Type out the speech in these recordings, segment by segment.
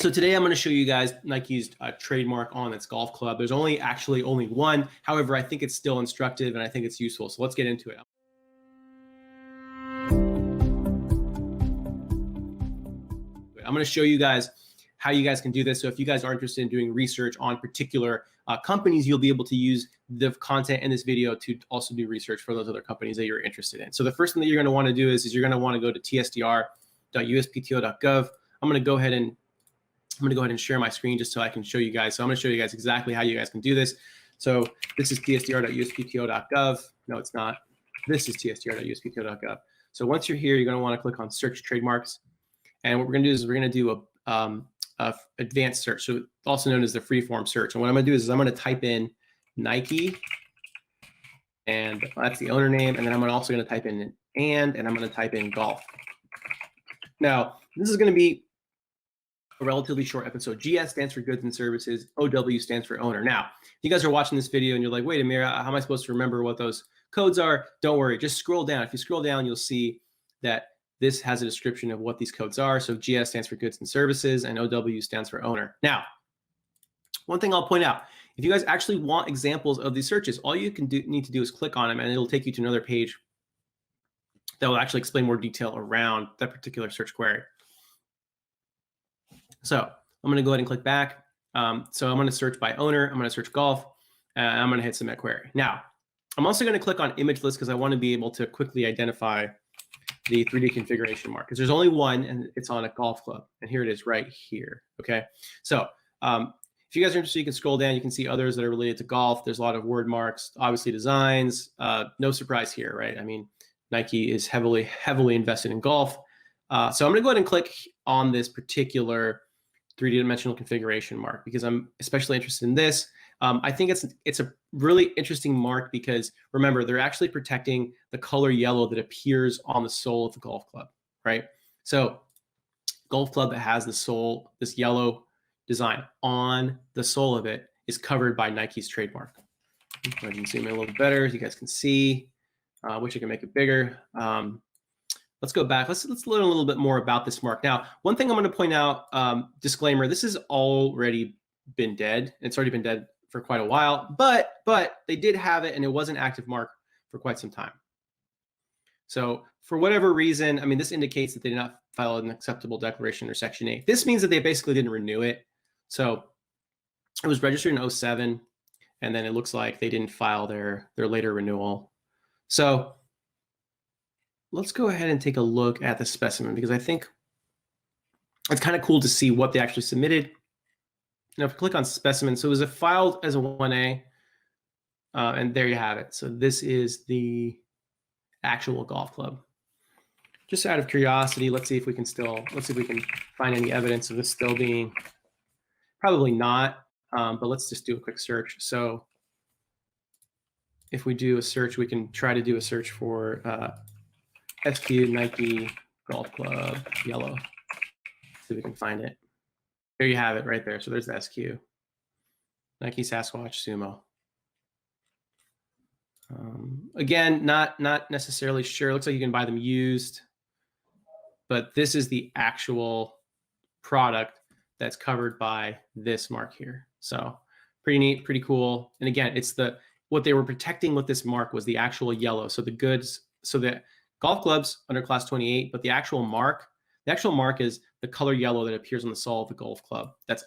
So today I'm going to show you guys Nike's trademark on its golf club. There's actually only one. However, I think it's still instructive and I think it's useful. So let's get into it. I'm going to show you guys how you guys can do this. So if you guys are interested in doing research on particular companies, you'll be able to use the content in this video to also do research for those other companies that you're interested in. So the first thing that you're going to want to do is you're going to want to go to tsdr.uspto.gov. I'm going to go ahead and share my screen just so I can show you guys. So I'm going to show you guys exactly how you guys can do this. So this is tsdr.uspto.gov. No, it's not. This is tsdr.uspto.gov. So once you're here, you're going to want to click on search trademarks. And what we're going to do is we're going to do a advanced search, so also known as the freeform search. And what I'm going to do is I'm going to type in Nike, and that's the owner name. And then I'm also going to type in and I'm going to type in golf. Now, this is going to be a relatively short episode. GS stands for goods and services. OW stands for owner. Now, if you guys are watching this video and you're like, wait, Amir, how am I supposed to remember what those codes are? Don't worry, just scroll down. If you scroll down, you'll see that this has a description of what these codes are. So GS stands for goods and services and OW stands for owner. Now, one thing I'll point out, if you guys actually want examples of these searches, all you can need to do is click on them and it'll take you to another page that will actually explain more detail around that particular search query. So I'm going to go ahead and click back. So I'm going to search by owner. I'm going to search golf. And I'm going to hit submit query. Now, I'm also going to click on image list because I want to be able to quickly identify the 3D configuration mark, because there's only one and it's on a golf club. And here it is right here. Okay. So if you guys are interested, you can scroll down. You can see others that are related to golf. There's a lot of word marks, obviously designs. No surprise here, right? I mean, Nike is heavily invested in golf. So I'm going to go ahead and click on this particular 3D dimensional configuration mark because I'm especially interested in this. I think it's a really interesting mark because remember, they're actually protecting the color yellow that appears on the sole of the golf club, right? So golf club that has the sole, this yellow design on the sole of it is covered by Nike's trademark. I can zoom in a little bit better, so you guys can see. I wish I could make it bigger. Let's go back. Let's learn a little bit more about this mark. Now, one thing I'm going to point out, disclaimer, this has already been dead. It's already been dead for quite a while, but they did have it and it was an active mark for quite some time. So for whatever reason, I mean, this indicates that they did not file an acceptable declaration or Section 8. This means that they basically didn't renew it. So it was registered in 2007, and then it looks like they didn't file their later renewal. So let's go ahead and take a look at the specimen because I think it's kind of cool to see what they actually submitted. Now, if you click on specimen, so it was filed as a 1A, and there you have it. So this is the actual golf club. Just out of curiosity, let's see if we can find any evidence of this still being, probably not, but let's just do a quick search. So if we do a search, we can try to do a search for SQ Nike Golf Club yellow. See if we can find it. There you have it right there. So there's the SQ. Nike Sasquatch Sumo. Again, not necessarily sure. Looks like you can buy them used, but this is the actual product that's covered by this mark here. So pretty neat, pretty cool. And again, it's what they were protecting with this mark was the actual yellow. So the goods, so the golf clubs under class 28, but the actual mark is the color yellow that appears on the sole of the golf club. That's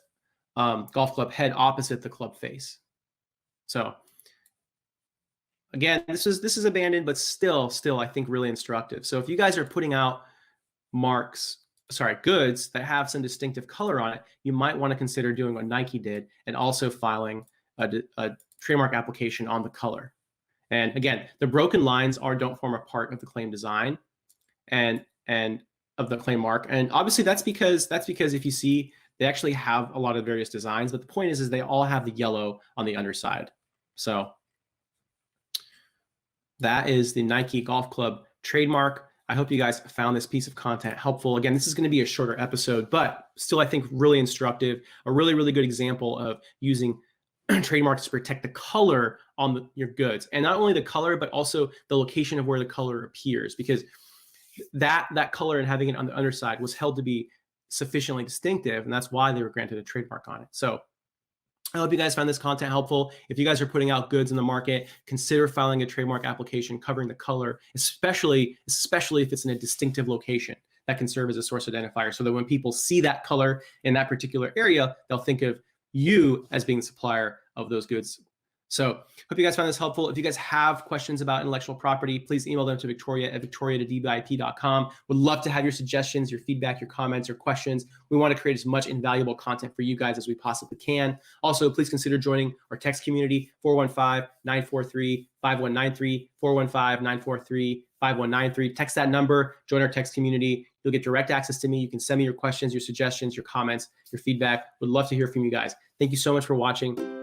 golf club head opposite the club face. So again, this is abandoned, but still I think really instructive. So if you guys are putting out goods that have some distinctive color on it, you might want to consider doing what Nike did and also filing a trademark application on the color. And again, the broken lines don't form a part of the claim design and of the claim mark. And obviously that's because if you see, they actually have a lot of various designs, but the point is they all have the yellow on the underside. So that is the Nike Golf Club trademark. I hope you guys found this piece of content helpful. Again, this is going to be a shorter episode, but still I think really instructive, a really, really good example of using trademarks to protect the color on your goods. And not only the color, but also the location of where the color appears, because that color and having it on the underside was held to be sufficiently distinctive, and that's why they were granted a trademark on it. So I hope you guys found this content helpful. If you guys are putting out goods in the market, consider filing a trademark application covering the color, especially if it's in a distinctive location that can serve as a source identifier, so that when people see that color in that particular area, they'll think of you as being the supplier of those goods. So hope you guys found this helpful. If you guys have questions about intellectual property, please email them to victoria@adibiip.com. Would love to have your suggestions, your feedback, your comments, your questions. We want to create as much invaluable content for you guys as we possibly can. Also, please consider joining our text community, 415-943-5193, 415-943-5193. Text that number, join our text community. You'll get direct access to me. You can send me your questions, your suggestions, your comments, your feedback. Would love to hear from you guys. Thank you so much for watching.